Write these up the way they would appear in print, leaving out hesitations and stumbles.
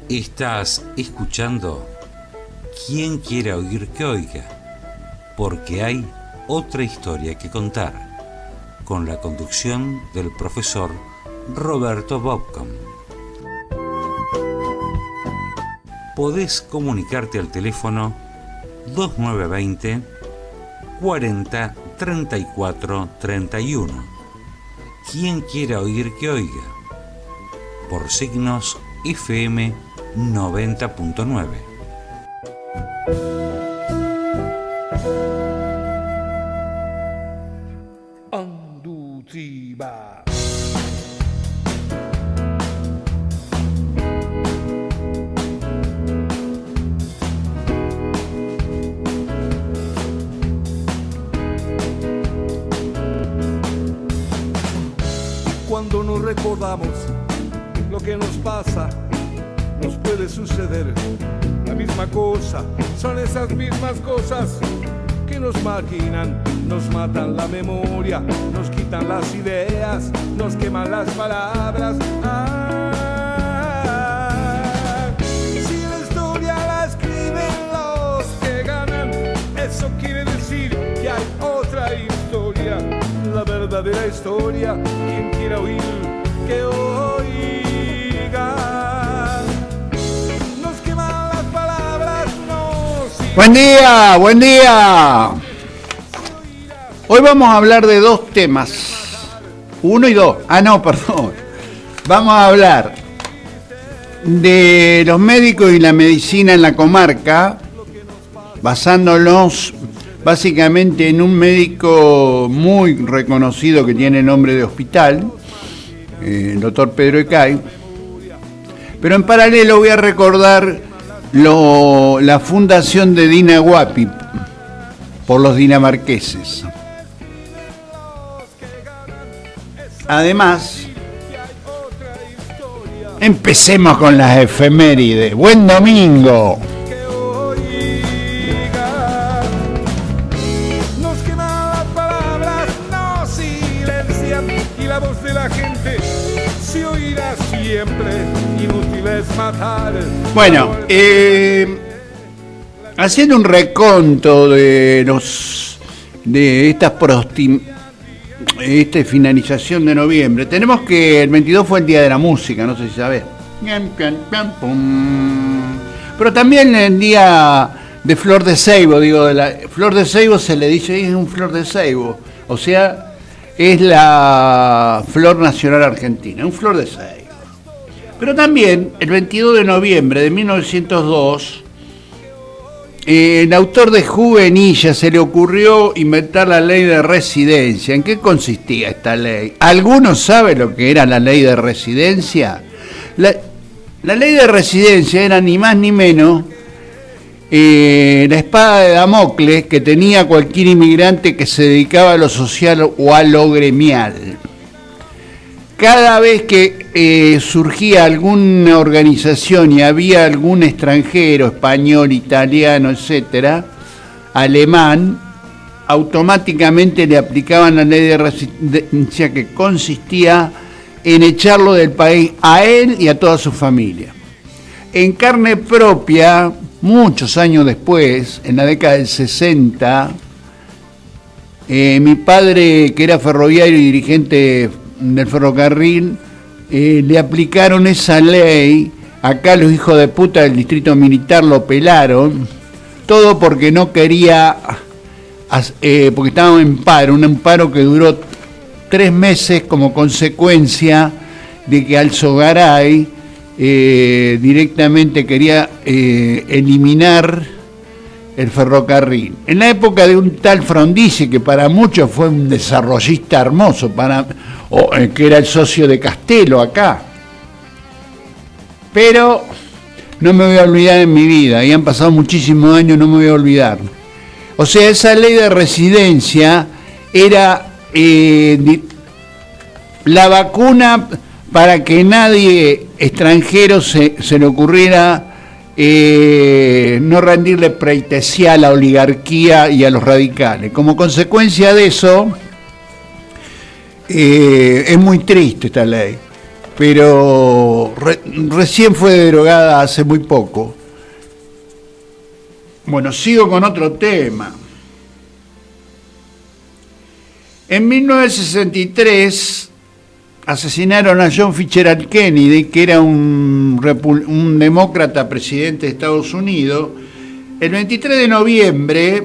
Estás escuchando Quien quiera oír que oiga, porque hay otra historia que contar, con la conducción del profesor Roberto Bobcom. Podés comunicarte al teléfono 2920 40 34 31. Quien quiera oír que oiga, por signos FM 90.9. Anduziba. Cuando nos recordamos lo que nos pasa, nos puede suceder la misma cosa. Son esas mismas cosas que nos marginan, nos matan la memoria, nos quitan las ideas, nos queman las palabras. Si la historia la escriben los que ganan, eso quiere decir que hay otra historia, la verdadera historia. Quien quiera oír que oiga. Nos queman las palabras, Buen día, buen día. Hoy vamos a hablar de dos temas. Uno y dos. Perdón. Vamos a hablar de los médicos y la medicina en la comarca, basándonos básicamente en un médico muy reconocido que tiene nombre de hospital, el doctor Pedro Ecay. Pero en paralelo voy a recordar la fundación de Dinahuapi por los dinamarqueses. Además, empecemos con las efemérides. ¡Buen domingo! nos queman las palabras, no silencian, y la voz de la gente se oirá siempre. Inútil es matar. Bueno, haciendo un reconto de esta finalización de noviembre, tenemos que el 22 fue el Día de la Música, no sé si sabés. Pero también el Día de Flor de Ceibo, Flor de Ceibo se le dice, es un flor de ceibo, o sea, es la flor nacional argentina, un flor de ceibo. Pero también, el 22 de noviembre de 1902, el autor de Juvenilla se le ocurrió inventar la ley de residencia. ¿En qué consistía esta ley? ¿Alguno sabe lo que era la ley de residencia? La ley de residencia era ni más ni menos la espada de Damocles que tenía cualquier inmigrante que se dedicaba a lo social o a lo gremial. Cada vez que surgía alguna organización y había algún extranjero, español, italiano, etcétera, alemán, automáticamente le aplicaban la ley de residencia, que consistía en echarlo del país a él y a toda su familia. En carne propia, muchos años después, en la década del 60, mi padre, que era ferroviario y dirigente del ferrocarril, le aplicaron esa ley. Acá los hijos de puta del distrito militar lo pelaron, todo porque no quería, porque estaba en paro, un paro que duró 3 meses como consecuencia de que Alzogaray directamente quería eliminar el ferrocarril. En la época de un tal Frondizi, que para muchos fue un desarrollista hermoso, que era el socio de Castelo acá. Pero no me voy a olvidar en mi vida, y han pasado muchísimos años, no me voy a olvidar. O sea, esa ley de residencia era la vacuna para que nadie extranjero se le ocurriera no rendirle pleitesía a la oligarquía y a los radicales. Como consecuencia de eso, es muy triste esta ley, pero recién fue derogada hace muy poco. Bueno, sigo con otro tema. En 1963 asesinaron a John Fitzgerald Kennedy, que era un demócrata presidente de Estados Unidos. El 23 de noviembre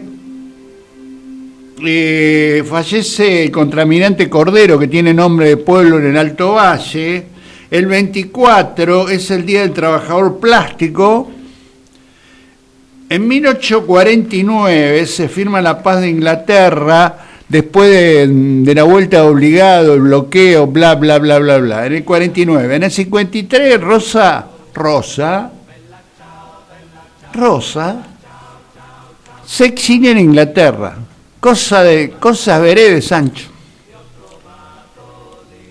fallece el contramirante Cordero, que tiene nombre de pueblo en el Alto Valle. El 24 es el Día del Trabajador Plástico. En 1849 se firma la paz de Inglaterra, después de la vuelta de obligado, el bloqueo, bla, bla, bla, bla, bla. En el 49. En el 53, Rosa se exilia en Inglaterra. Cosas veré de Sancho.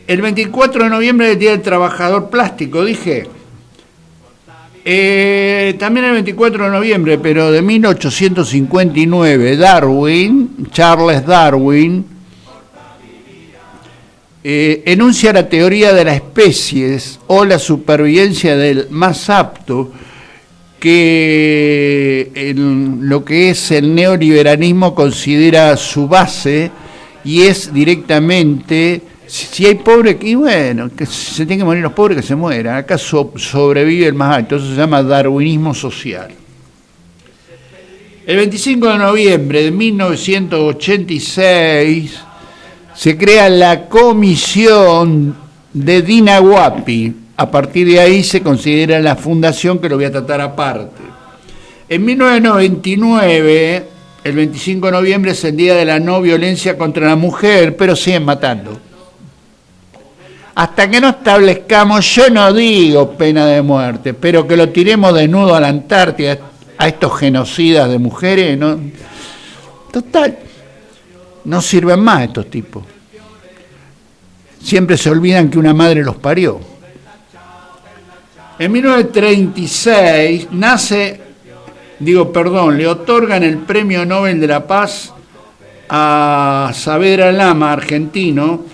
El 24 de noviembre es el Día del Trabajador Plástico, dije. También el 24 de noviembre, pero de 1859, Charles Darwin, enuncia la teoría de las especies o la supervivencia del más apto, que lo que es el neoliberalismo considera su base, y es directamente: si hay pobres, y bueno, que se tienen que morir los pobres, que se mueran. Acá sobrevive el más alto. Eso se llama darwinismo social. El 25 de noviembre de 1986 se crea la comisión de Dina Huapi. A partir de ahí se considera la fundación, que lo voy a tratar aparte. En 1999, el 25 de noviembre es el Día de la No Violencia contra la Mujer, pero siguen matando. Hasta que no establezcamos, yo no digo pena de muerte, pero que lo tiremos desnudo a la Antártida, a estos genocidas de mujeres, ¿no? Total, no sirven más estos tipos. Siempre se olvidan que una madre los parió. En 1936 le otorgan el Premio Nobel de la Paz a Saavedra Lama, argentino,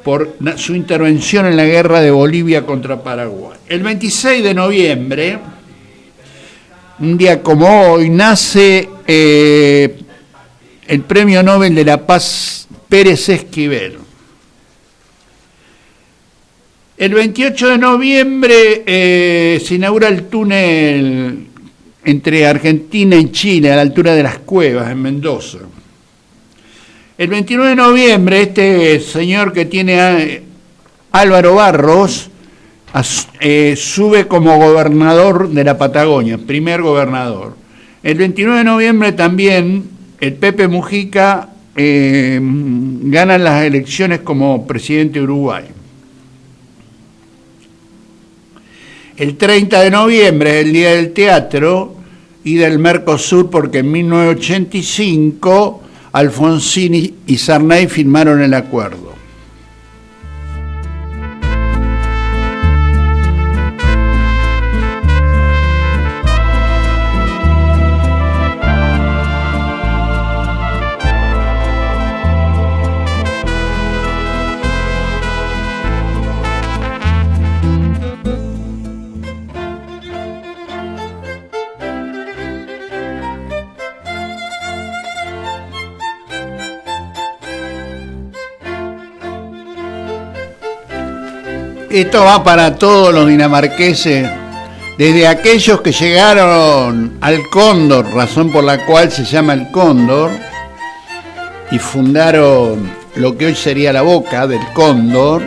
por su intervención en la guerra de Bolivia contra Paraguay. El 26 de noviembre, un día como hoy, nace el Premio Nobel de la Paz Pérez Esquivel. El 28 de noviembre se inaugura el túnel entre Argentina y Chile, a la altura de las Cuevas, en Mendoza. El 29 de noviembre, este señor que tiene Álvaro Barros sube como gobernador de la Patagonia, primer gobernador. El 29 de noviembre también el Pepe Mujica gana las elecciones como presidente de Uruguay. El 30 de noviembre es el Día del Teatro y del Mercosur, porque en 1985 Alfonsín y Sarney firmaron el acuerdo. Esto va para todos los dinamarqueses, desde aquellos que llegaron al Cóndor, razón por la cual se llama el Cóndor, y fundaron lo que hoy sería la Boca del Cóndor,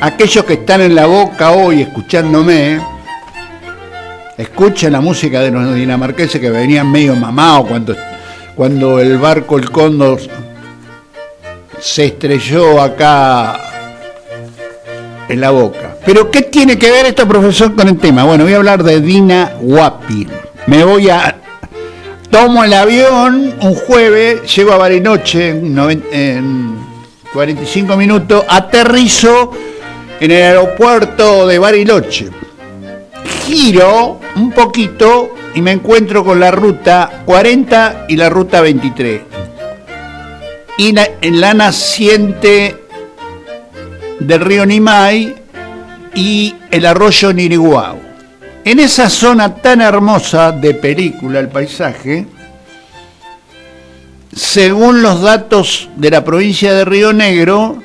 aquellos que están en la Boca hoy escuchándome, escuchen la música de los dinamarqueses que venían medio mamados cuando el barco el Cóndor se estrelló acá en la Boca. Pero ¿qué tiene que ver esto, profesor, con el tema? Bueno, voy a hablar de Dina Huapi. Tomo el avión un jueves, llego a Bariloche en 45 minutos, aterrizo en el aeropuerto de Bariloche. Giro un poquito y me encuentro con la ruta 40 y la ruta 23. Y en la naciente del río Nimay y el arroyo Niriguau. En esa zona tan hermosa de película, el paisaje, según los datos de la provincia de Río Negro,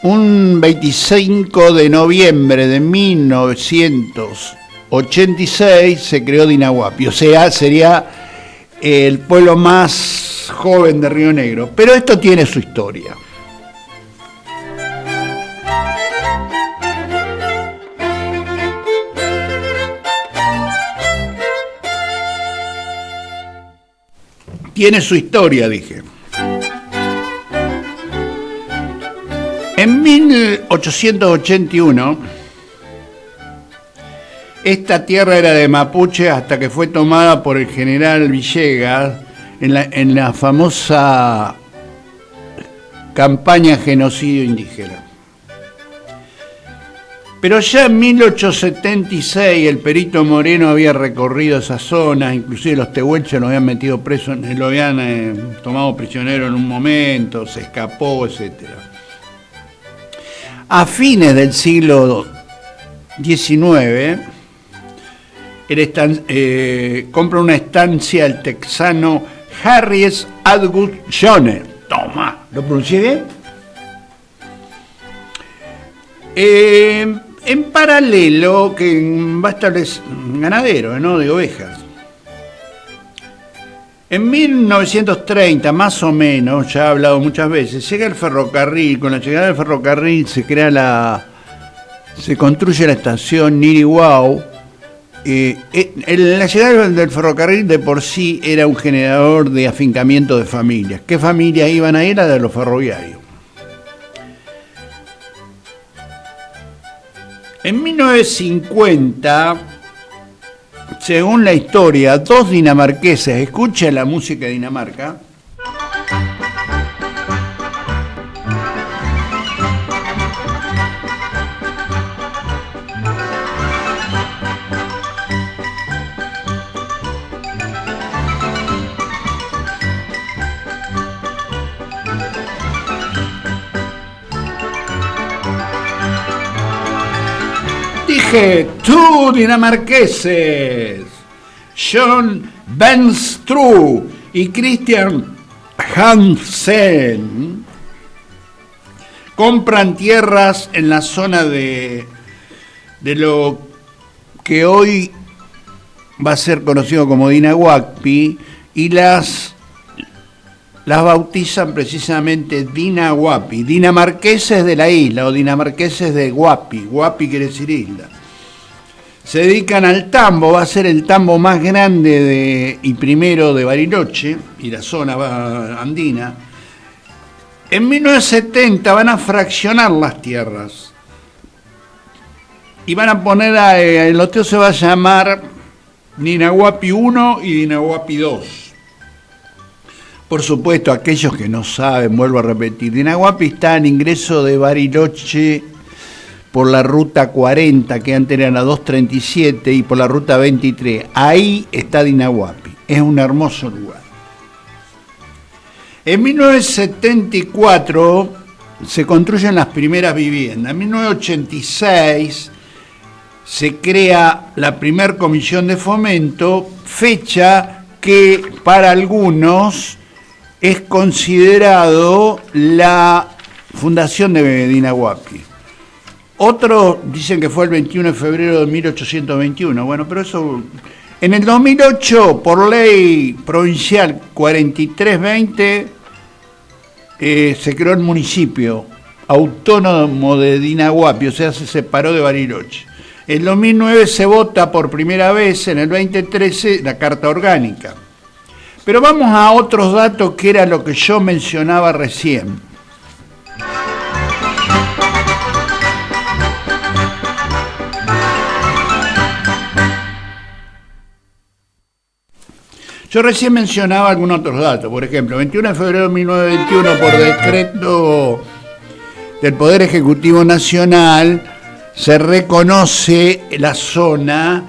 un 25 de noviembre de 1986 se creó Dinahuapi, o sea, sería el pueblo más joven de Río Negro. Pero esto tiene su historia. Tiene su historia, dije. En 1881, esta tierra era de mapuche hasta que fue tomada por el general Villegas en la famosa campaña genocidio indígena. Pero ya en 1876 el Perito Moreno había recorrido esa zona, inclusive los tehuelches lo habían metido preso, lo habían tomado prisionero en un momento, se escapó, etc. A fines del siglo XIX, compra una estancia el texano Harris Atwood Jones. Toma, ¿lo pronuncié bien? En paralelo, que va a establecer ganadero, ¿no?, de ovejas. En 1930, más o menos, ya he hablado muchas veces, llega el ferrocarril. Con la llegada del ferrocarril se construye la estación Niriguau. La llegada del ferrocarril de por sí era un generador de afincamiento de familias. ¿Qué familias iban a ir? A de los ferroviarios. En 1950, según la historia, dos dinamarqueses, escuchen la música de Dinamarca, tú dinamarqueses, John Benstru y Christian Hansen, compran tierras en la zona de lo que hoy va a ser conocido como Dinahuapi, y las bautizan precisamente Dinahuapi, dinamarqueses de la isla o dinamarqueses de Huapi. Huapi quiere decir isla. Se dedican al tambo, va a ser el tambo más grande y primero de Bariloche y la zona andina. En 1970 van a fraccionar las tierras y van a poner, el loteo se va a llamar Dinahuapi 1 y Dinahuapi 2. Por supuesto, aquellos que no saben, vuelvo a repetir, Dinahuapi está al ingreso de Bariloche por la ruta 40, que antes era la 237, y por la ruta 23. Ahí está Dinahuapi. Es un hermoso lugar. En 1974 se construyen las primeras viviendas. En 1986 se crea la primer comisión de fomento, fecha que para algunos es considerado la fundación de Dinahuapi. Otros dicen que fue el 21 de febrero de 1821. Bueno, pero eso... En el 2008, por ley provincial 4320, se creó el municipio autónomo de Dinahuapi, o sea, se separó de Bariloche. En 2009 se vota por primera vez, en el 2013, la Carta Orgánica. Pero vamos a otros datos, que era lo que yo mencionaba recién. Yo recién mencionaba algunos otros datos. Por ejemplo, 21 de febrero de 1921, por decreto del Poder Ejecutivo Nacional, se reconoce la zona.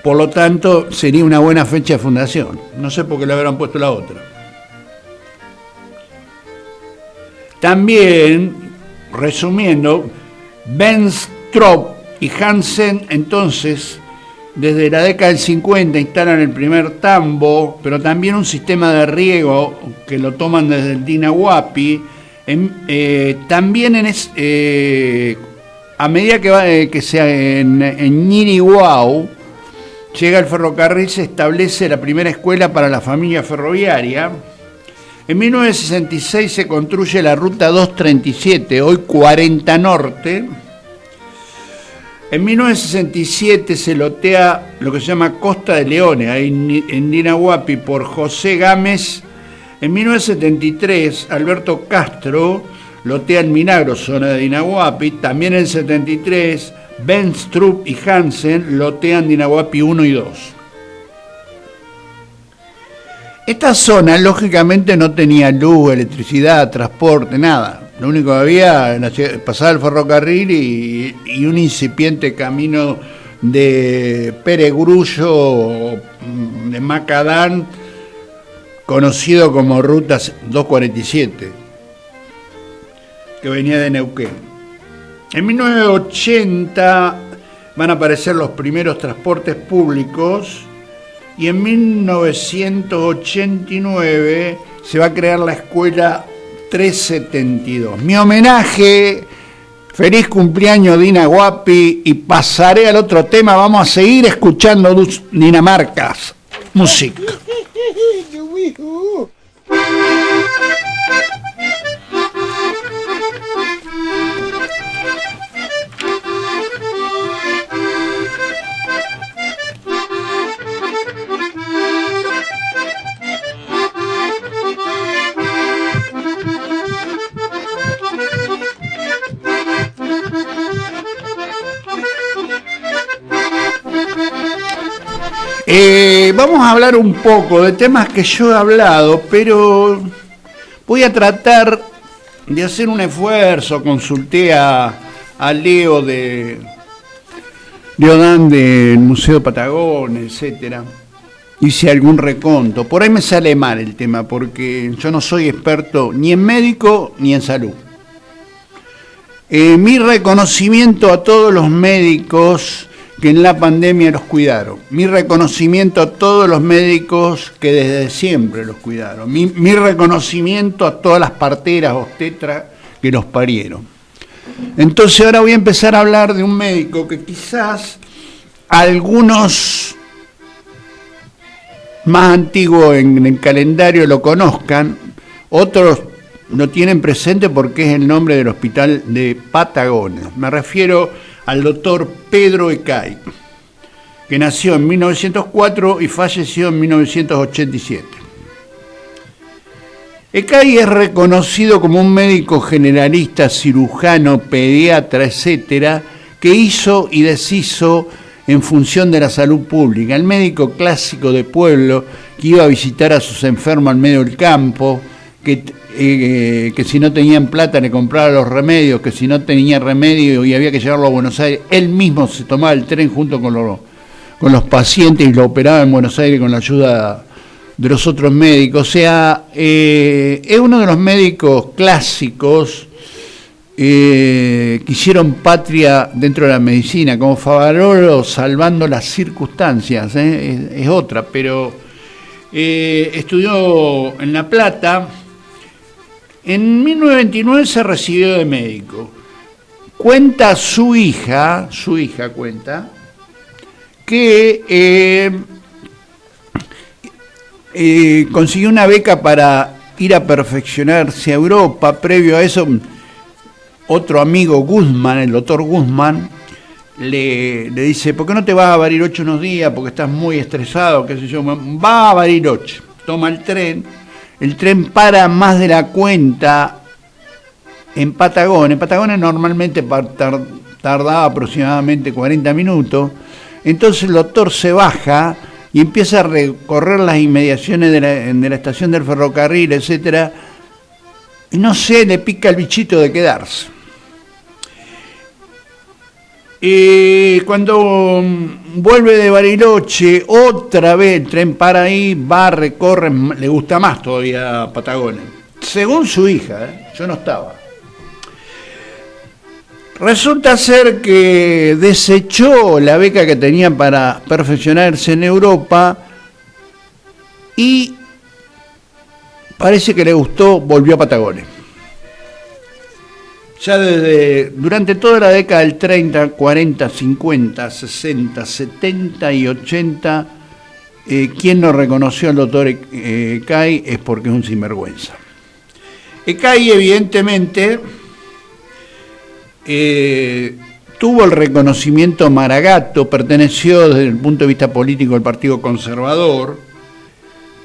Por lo tanto, sería una buena fecha de fundación. No sé por qué le habrán puesto la otra. También, resumiendo, Benstrop y Hansen, entonces, desde la década del 50 instalan el primer tambo, pero también un sistema de riego que lo toman desde el Dinahuapi. También a medida que sea en Ñirihuau llega el ferrocarril, se establece la primera escuela para la familia ferroviaria. En 1966 se construye la ruta 237, hoy 40 Norte. En 1967 se lotea lo que se llama Costa de Leones, ahí en Dinahuapi, por José Gámez. En 1973, Alberto Castro lotea el Milagro, zona de Dinahuapi. También en el 73, Benstrup y Hansen lotean Dinahuapi 1 y 2. Esta zona, lógicamente, no tenía luz, electricidad, transporte, nada. Lo único que había, pasaba el ferrocarril y un incipiente camino de Peregrullo, de Macadán, conocido como Ruta 247, que venía de Neuquén. En 1980 van a aparecer los primeros transportes públicos y en 1989 se va a crear la escuela 372. Mi homenaje, feliz cumpleaños Dinahuapi, y pasaré al otro tema. Vamos a seguir escuchando Dinamarcas, música. Vamos a hablar un poco de temas que yo he hablado, pero voy a tratar de hacer un esfuerzo. Consulté a Leo de Leodán del Museo Patagonia, etcétera. Hice algún reconto. Por ahí me sale mal el tema, porque yo no soy experto ni en médico ni en salud. Mi reconocimiento a todos los médicos que en la pandemia los cuidaron. Mi reconocimiento a todos los médicos que desde siempre los cuidaron. Mi reconocimiento a todas las parteras, obstetras que los parieron. Entonces ahora voy a empezar a hablar de un médico que quizás algunos más antiguos en el calendario lo conozcan, otros lo tienen presente porque es el nombre del hospital de Patagones. Me refiero al doctor Pedro Ecay, que nació en 1904 y falleció en 1987. Ecay es reconocido como un médico generalista, cirujano, pediatra, etcétera, que hizo y deshizo en función de la salud pública. El médico clásico de pueblo que iba a visitar a sus enfermos al medio del campo, que si no tenían plata le compraba los remedios, que si no tenía remedio y había que llevarlo a Buenos Aires, él mismo se tomaba el tren junto con los pacientes y lo operaba en Buenos Aires con la ayuda de los otros médicos. O sea, es uno de los médicos clásicos que hicieron patria dentro de la medicina, como Favaloro, salvando las circunstancias, es otra, pero estudió en La Plata. En 1929 se recibió de médico. Cuenta su hija cuenta que consiguió una beca para ir a perfeccionarse a Europa. Previo a eso, otro amigo, Guzmán, el doctor Guzmán, le dice: ¿por qué no te vas a Bariloche unos días? Porque estás muy estresado, qué sé yo. Va a Bariloche, toma el tren para más de la cuenta en Patagones. En Patagones normalmente tardaba aproximadamente 40 minutos. Entonces el doctor se baja y empieza a recorrer las inmediaciones de la estación del ferrocarril, etcétera. Y no sé, le pica el bichito de quedarse. Y cuando vuelve de Bariloche, otra vez el tren para ahí, va, recorre, le gusta más todavía Patagones. Según su hija, yo no estaba. Resulta ser que desechó la beca que tenía para perfeccionarse en Europa y parece que le gustó, volvió a Patagones. Ya durante toda la década del 30, 40, 50, 60, 70 y 80, quien no reconoció al doctor Ecay es porque es un sinvergüenza. Ecay evidentemente tuvo el reconocimiento Maragato, perteneció desde el punto de vista político al Partido Conservador,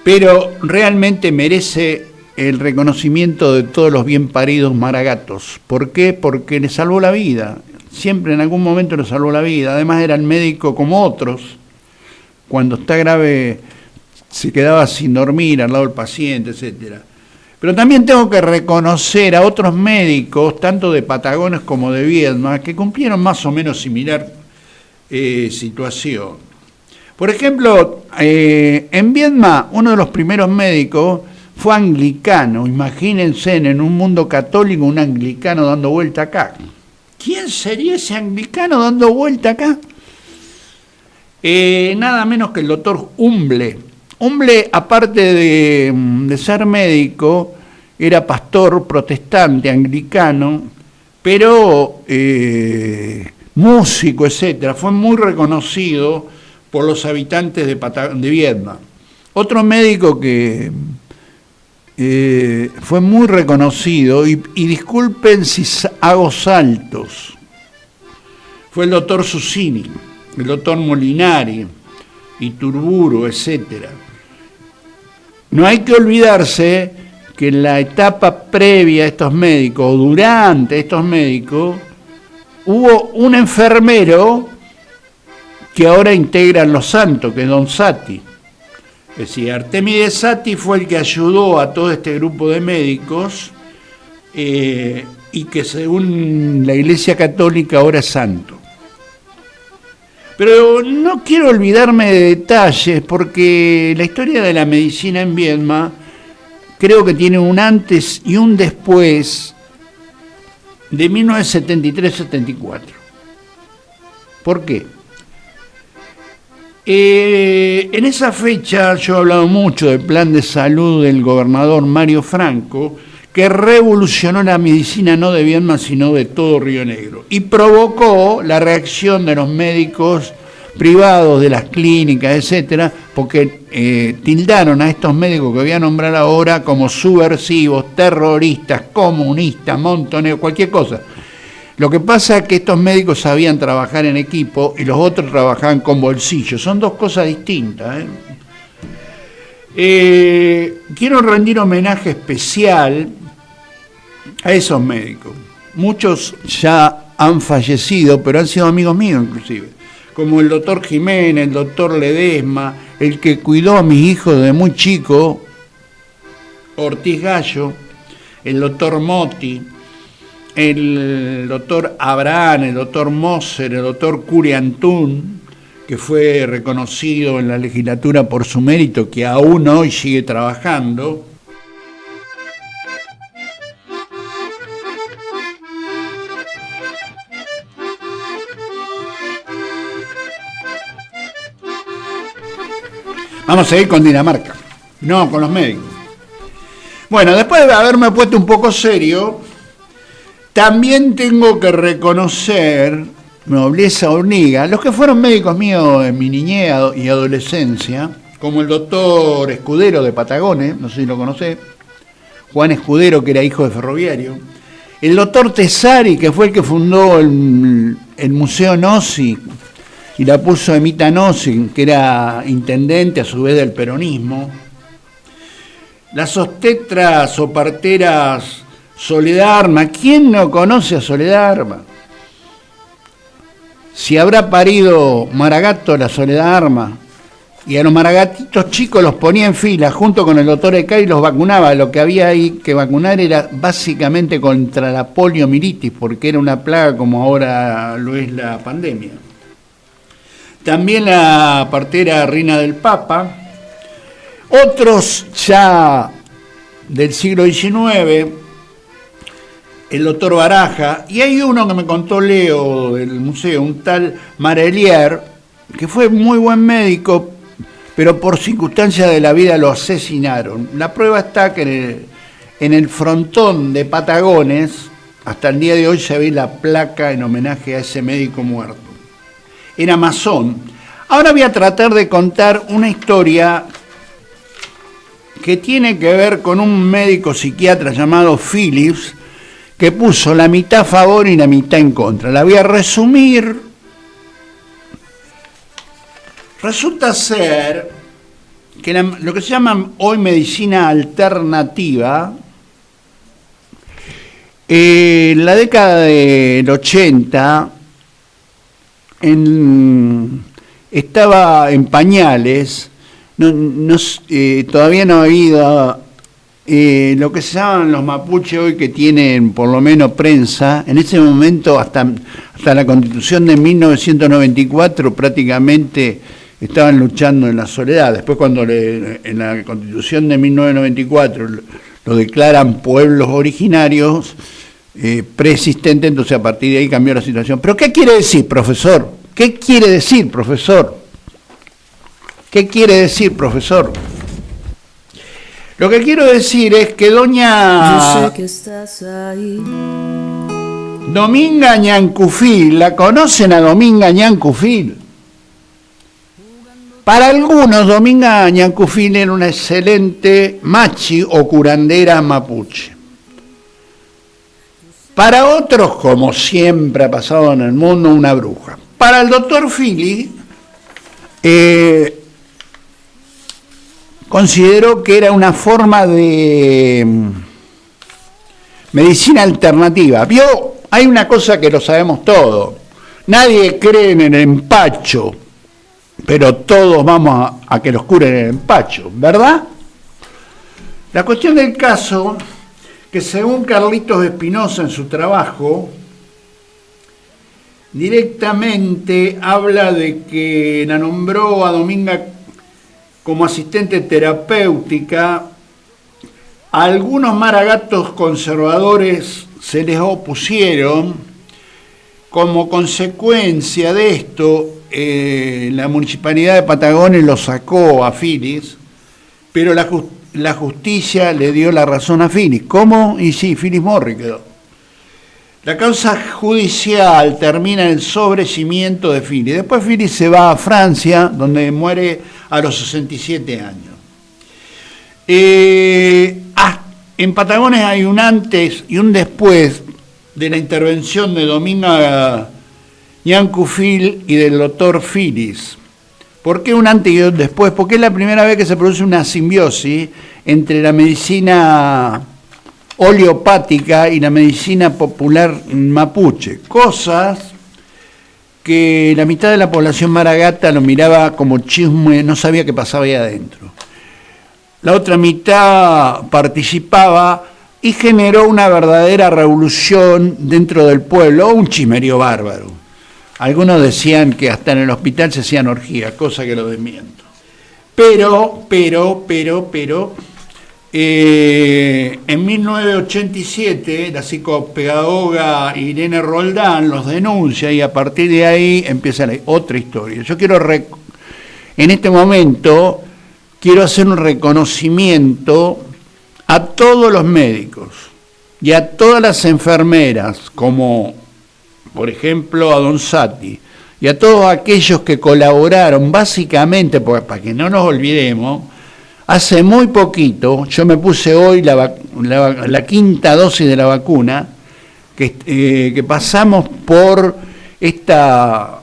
pero realmente merece el reconocimiento de todos los bien paridos Maragatos. ¿Por qué? Porque le salvó la vida, siempre en algún momento le salvó la vida. Además era el médico como otros, cuando está grave se quedaba sin dormir al lado del paciente, etcétera. Pero también tengo que reconocer a otros médicos, tanto de Patagones como de Viedma, que cumplieron más o menos similar situación. Por ejemplo, en Viedma, uno de los primeros médicos fue anglicano. Imagínense, en un mundo católico, un anglicano dando vuelta acá. ¿Quién sería ese anglicano dando vuelta acá? Nada menos que el doctor Humble. Humble, aparte de ser médico, era pastor protestante, anglicano, pero músico, etcétera. Fue muy reconocido por los habitantes de Viedma. Otro médico que fue muy reconocido, y disculpen si hago saltos, fue el doctor Susini, el doctor Molinari, Iturburu, etcétera. No hay que olvidarse que en la etapa previa a estos médicos, o durante estos médicos, hubo un enfermero que ahora integra Los Santos, que es Don Sati. Es decir, Artemides Sati fue el que ayudó a todo este grupo de médicos y que según la Iglesia Católica ahora es santo. Pero no quiero olvidarme de detalles porque la historia de la medicina en Viedma creo que tiene un antes y un después de 1973-74. ¿Por qué? En esa fecha yo he hablado mucho del plan de salud del gobernador Mario Franco, que revolucionó la medicina no de Viedma, sino de todo Río Negro, y provocó la reacción de los médicos privados, de las clínicas, etcétera, porque tildaron a estos médicos que voy a nombrar ahora como subversivos, terroristas, comunistas, montoneros, cualquier cosa. Lo que pasa es que estos médicos sabían trabajar en equipo y los otros trabajaban con bolsillos. Son dos cosas distintas. Quiero rendir homenaje especial a esos médicos. Muchos ya han fallecido, pero han sido amigos míos inclusive. Como el doctor Jiménez, el doctor Ledesma, el que cuidó a mis hijos desde muy chico, Ortiz Gallo, el doctor Motti, el doctor Abraham, el doctor Moser, el doctor Curi Antún, que fue reconocido en la legislatura por su mérito, que aún hoy sigue trabajando. Vamos a ir con Dinamarca, no con los médicos. Bueno, después de haberme puesto un poco serio, también tengo que reconocer, nobleza horniga, los que fueron médicos míos en mi niñez y adolescencia, como el doctor Escudero de Patagones, no sé si lo conocés, Juan Escudero, que era hijo de ferroviario, el doctor Tesari, que fue el que fundó el Museo Nossi, y la puso Emita Nossi, que era intendente a su vez del peronismo, las obstetras o parteras Soledad Arma. ¿Quién no conoce a Soledad Arma? Si habrá parido Maragato la Soledad Arma, y a los maragatitos chicos los ponía en fila junto con el doctor Ecay y los vacunaba. Lo que había ahí que vacunar era básicamente contra la poliomielitis, porque era una plaga como ahora lo es la pandemia. También la partera Reina del Papa. Otros ya del siglo XIX, el doctor Baraja, y hay uno que me contó Leo del museo, un tal Marelier, que fue muy buen médico, pero por circunstancias de la vida lo asesinaron. La prueba está que en el frontón de Patagones, hasta el día de hoy se ve la placa en homenaje a ese médico muerto. Era masón. Ahora voy a tratar de contar una historia que tiene que ver con un médico psiquiatra llamado Phillips, que puso la mitad a favor y la mitad en contra. La voy a resumir. Resulta ser que lo que se llama hoy medicina alternativa, en la década del 80 estaba en pañales, todavía no ha habido lo que se llaman los mapuches hoy, que tienen por lo menos prensa. En ese momento, hasta la Constitución de 1994, prácticamente estaban luchando en la soledad. Después, cuando en la Constitución de 1994 lo declaran pueblos originarios preexistentes, entonces a partir de ahí cambió la situación. ¿Pero qué quiere decir, profesor? ¿Qué quiere decir, profesor? ¿Qué quiere decir, profesor? Lo que quiero decir es que doña Dominga Ñancufil, ¿la conocen a Dominga Ñancufil? Para algunos, Dominga Ñancufil era una excelente machi o curandera mapuche. Para otros, como siempre ha pasado en el mundo, una bruja. Para el doctor Philly, consideró que era una forma de medicina alternativa. ¿Vio? Hay una cosa que lo sabemos todos. Nadie cree en el empacho, pero todos vamos a que los curen el empacho, ¿verdad? La cuestión del caso, que según Carlitos Espinosa en su trabajo, directamente habla de que la nombró a Dominga como asistente terapéutica. A algunos maragatos conservadores se les opusieron. Como consecuencia de esto, la Municipalidad de Patagones lo sacó a Phillips, pero la justicia le dio la razón a Phillips. ¿Cómo? Y sí, Phillips Morris quedó. La causa judicial termina en el sobrecimiento de Phillips. Después Phillips se va a Francia, donde muere a los 67 años. En Patagones hay un antes y un después de la intervención de Dominga Ñancufil y del doctor Phillips. ¿Por qué un antes y un después? Porque es la primera vez que se produce una simbiosis entre la medicina oleopática y la medicina popular mapuche. Cosas que la mitad de la población maragata lo miraba como chisme, no sabía qué pasaba ahí adentro. La otra mitad participaba y generó una verdadera revolución dentro del pueblo, un chismerío bárbaro. Algunos decían que hasta en el hospital se hacían orgías, cosa que lo desmiento. Pero, en 1987 la psicopedagoga Irene Roldán los denuncia y a partir de ahí empieza otra historia. Yo quiero, en este momento, quiero hacer un reconocimiento a todos los médicos y a todas las enfermeras, como por ejemplo a Don Sati, y a todos aquellos que colaboraron, básicamente, para que no nos olvidemos. Hace muy poquito, yo me puse hoy la quinta dosis de la vacuna, que pasamos por esta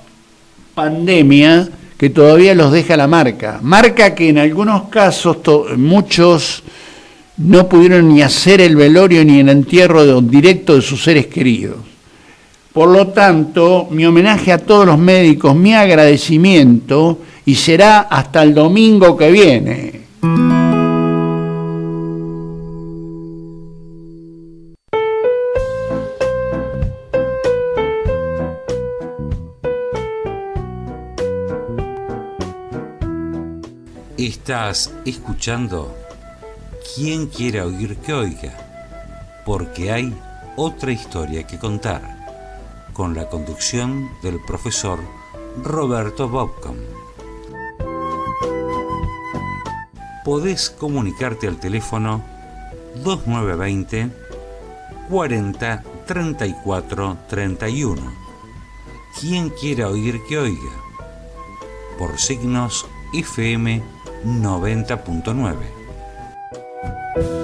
pandemia que todavía los deja la marca que en algunos casos muchos no pudieron ni hacer el velorio ni el entierro directo de sus seres queridos. Por lo tanto, mi homenaje a todos los médicos, mi agradecimiento, y será hasta el domingo que viene. Estás escuchando ¿Quién quiere oír que oiga? Porque hay otra historia que contar, con la conducción del profesor Roberto Bobcom. Podés comunicarte al teléfono 2920 40 34 31. Quien quiera oír que oiga. Por signos FM 90.9.